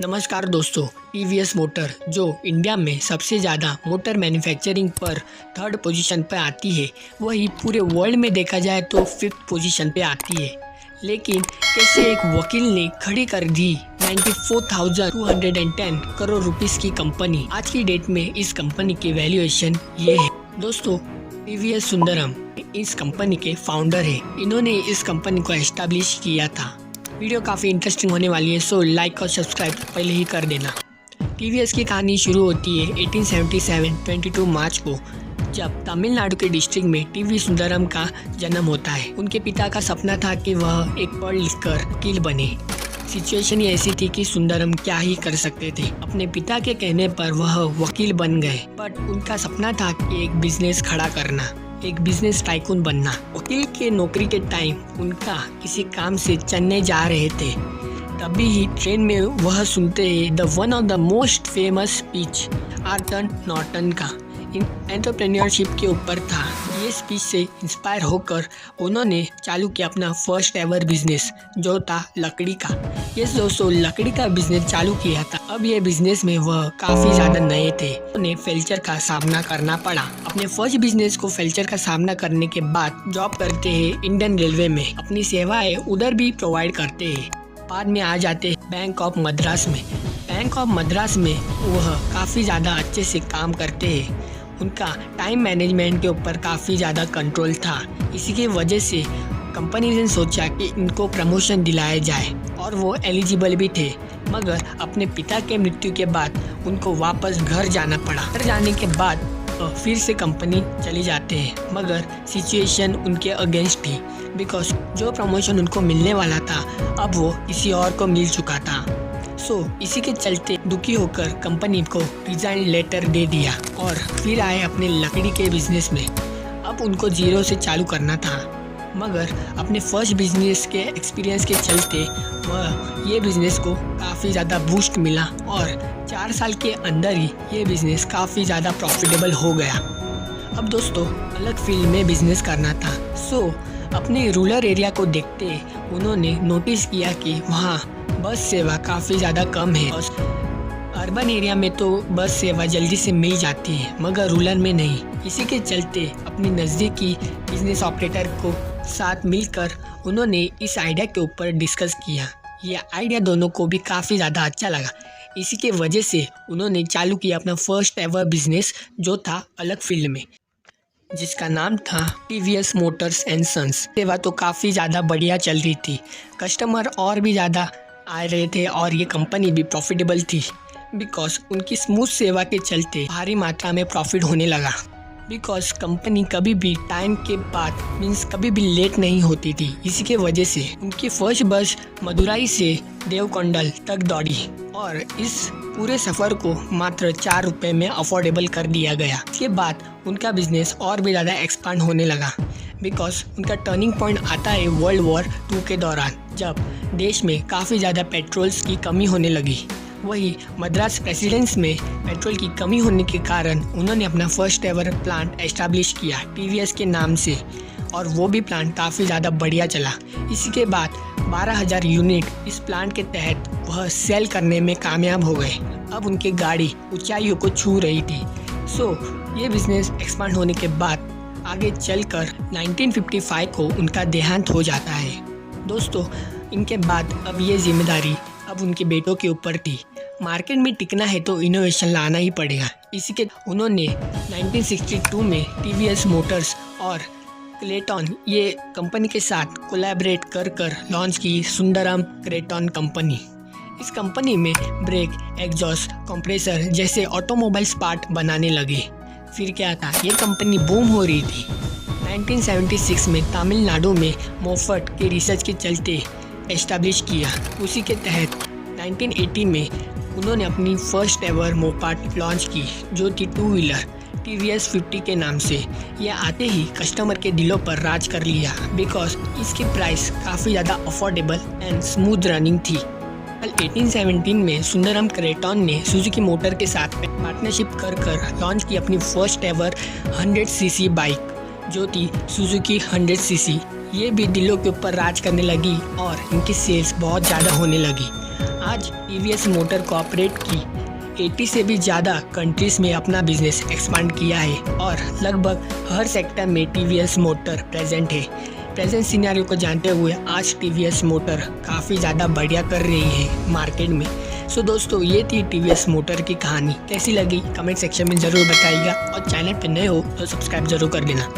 नमस्कार दोस्तों, TVS motor जो इंडिया में सबसे ज़्यादा मोटर मैन्युफैक्चरिंग पर थर्ड पोजीशन पर आती है, वही पूरे वर्ल्ड में देखा जाए तो फिफ्थ पोजीशन पे आती है। लेकिन कैसे एक वकील ने खड़ी कर दी 94,210 करोड़ रुपीस की कंपनी। आज की डेट में इस कंपनी की वैल्यूएशन ये है। दोस्तों, टीवीएस सुंदरम इस कंपनी के फाउंडर है। इन्होंने इस कंपनी को एस्टैब्लिश किया था। वीडियो काफ़ी इंटरेस्टिंग होने वाली है, सो लाइक और सब्सक्राइब पहले ही कर देना। टीवीएस की कहानी शुरू होती है 1877 22 मार्च को, जब तमिलनाडु के डिस्ट्रिक्ट में टीवी सुंदरम का जन्म होता है। उनके पिता का सपना था कि वह एक पढ़ लिख कर वकील बने। सिचुएशन ये ऐसी थी कि सुंदरम क्या ही कर सकते थे। अपने पिता के कहने पर वह वकील बन गए, बट उनका सपना था कि एक बिजनेस खड़ा करना, एक बिजनेस टाइकून बनना। वकील के नौकरी के टाइम उनका किसी काम से चेन्नई जा रहे थे, तभी ही ट्रेन में वह सुनते हैं the one of the most famous speech Arthur Norton का एंटरप्रेन्योरशिप के ऊपर था। ये स्पीच से इंस्पायर होकर उन्होंने चालू किया अपना फर्स्ट एवर बिजनेस, जो था लकड़ी का। ये दोस्तों, लकड़ी का बिजनेस चालू किया था। अब ये बिजनेस में वह काफ़ी ज़्यादा नए थे, उन्हें फेल्चर का सामना करना पड़ा। अपने फर्स्ट बिजनेस को फेल्चर का सामना करने के बाद जॉब करते हैं इंडियन रेलवे में, अपनी सेवाएं उधर भी प्रोवाइड करते हैं। बाद में आ जाते हैं बैंक ऑफ मद्रास में। बैंक ऑफ मद्रास में वह काफ़ी ज़्यादा अच्छे से काम करते हैं। उनका टाइम मैनेजमेंट के ऊपर काफ़ी ज़्यादा कंट्रोल था। इसी की वजह से कंपनी ने सोचा कि इनको प्रमोशन दिलाया जाए, और वो एलिजिबल भी थे। मगर अपने पिता के मृत्यु के बाद उनको वापस घर जाना पड़ा। घर जाने के बाद फिर से कंपनी चली जाते हैं, मगर सिचुएशन उनके अगेंस्ट थी, बिकॉज जो प्रमोशन उनको मिलने वाला था अब वो किसी और को मिल चुका था। इसी के चलते दुखी होकर कंपनी को रिजाइन लेटर दे दिया और फिर आए अपने लकड़ी के बिजनेस में। अब उनको जीरो से चालू करना था, मगर अपने फर्स्ट बिजनेस के एक्सपीरियंस के चलते वह ये बिज़नेस को काफ़ी ज़्यादा बूस्ट मिला, और 4 साल के अंदर ही ये बिज़नेस काफ़ी ज़्यादा प्रॉफिटेबल हो गया। अब दोस्तों, अलग फील्ड में बिज़नेस करना था। अपने रूरल एरिया को देखते उन्होंने नोटिस किया कि वहाँ बस सेवा काफ़ी ज़्यादा कम है। अर्बन एरिया में तो बस सेवा जल्दी से मिल जाती है, मगर रूरल में नहीं। इसी के चलते अपने नज़दीकी बिजनेस ऑपरेटर को साथ मिलकर उन्होंने इस आइडिया के ऊपर डिस्कस किया। यह आइडिया दोनों को भी काफ़ी ज़्यादा अच्छा लगा। इसी के वजह से उन्होंने चालू किया अपना फर्स्ट एवर बिजनेस, जो था अलग फील्ड में, जिसका नाम था टीवीएस मोटर्स एंड सन्स। सेवा तो काफ़ी ज़्यादा बढ़िया चल रही थी, कस्टमर और भी ज़्यादा आ रहे थे, और ये कंपनी भी प्रॉफिटेबल थी, बिकॉज उनकी स्मूथ सेवा के चलते भारी मात्रा में प्रॉफिट होने लगा। बिकॉज कंपनी कभी भी टाइम के बाद मीन्स कभी भी लेट नहीं होती थी। इसी के वजह से उनकी फर्स्ट बस मदुराई से देवकोंडल तक दौड़ी, और इस पूरे सफ़र को मात्र 4 रुपये में अफोर्डेबल कर दिया गया। इसके बाद उनका बिजनेस और भी ज़्यादा एक्सपांड होने लगा, बिकॉज उनका टर्निंग पॉइंट आता है वर्ल्ड वॉर 2 के दौरान, जब देश में काफ़ी ज़्यादा पेट्रोल्स की कमी होने लगी। वही मद्रास प्रेसिडेंस में पेट्रोल की कमी होने के कारण उन्होंने अपना फर्स्ट एवर प्लांट एस्टैब्लिश किया टीवीएस के नाम से, और वो भी प्लांट काफ़ी ज़्यादा बढ़िया चला। इसी के बाद 12,000 यूनिट इस प्लांट के तहत वह सेल करने में कामयाब हो गए। अब उनकी गाड़ी ऊंचाइयों को छू रही थी। ये बिज़नेस एक्सपांड होने के बाद आगे चलकर 1955 को उनका देहांत हो जाता है। दोस्तों, इनके बाद अब ये जिम्मेदारी अब उनके बेटों के ऊपर थी। मार्केट में टिकना है तो इनोवेशन लाना ही पड़ेगा। इसी के उन्होंने 1962 में टीवीएस मोटर्स और क्लेटन ये कंपनी के साथ कोलैबोरेट कर लॉन्च की सुंदरम क्रेटन कंपनी। इस कंपनी में ब्रेक, एग्जॉस्ट, कंप्रेसर जैसे ऑटोमोबाइल्स पार्ट बनाने लगे। फिर क्या था, ये कंपनी बूम हो रही थी। 1976 में तमिलनाडु में मोफट के रिसर्च के चलते एस्टैब्लिश किया। उसी के तहत 1980 में उन्होंने अपनी फर्स्ट एवर मोपार्ट लॉन्च की, जो थी 2 व्हीलर टीवीएस 50 के नाम से। यह आते ही कस्टमर के दिलों पर राज कर लिया, बिकॉज इसकी प्राइस काफ़ी ज़्यादा अफोर्डेबल एंड स्मूथ रनिंग थी। 1817 में सुंदरम क्रेटन ने सुजुकी मोटर के साथ पार्टनरशिप कर लॉन्च की अपनी फर्स्ट एवर 100 सीसी बाइक, जो थी सुजुकी 100 सीसी। ये भी दिलों के ऊपर राज करने लगी और इनकी सेल्स बहुत ज़्यादा होने लगी। आज टीवीएस मोटर कॉर्पोरेट की 80 से भी ज़्यादा कंट्रीज में अपना बिजनेस एक्सपांड किया है और लगभग हर सेक्टर में टीवीएस मोटर प्रेजेंट है। प्रेजेंट सिनेरियो को जानते हुए आज टीवीएस मोटर काफ़ी ज़्यादा बढ़िया कर रही है मार्केट में। सो दोस्तों, ये थी टीवीएस मोटर की कहानी। कैसी लगी कमेंट सेक्शन में ज़रूर बताइएगा और चैनल पे नए हो तो सब्सक्राइब जरूर कर देना।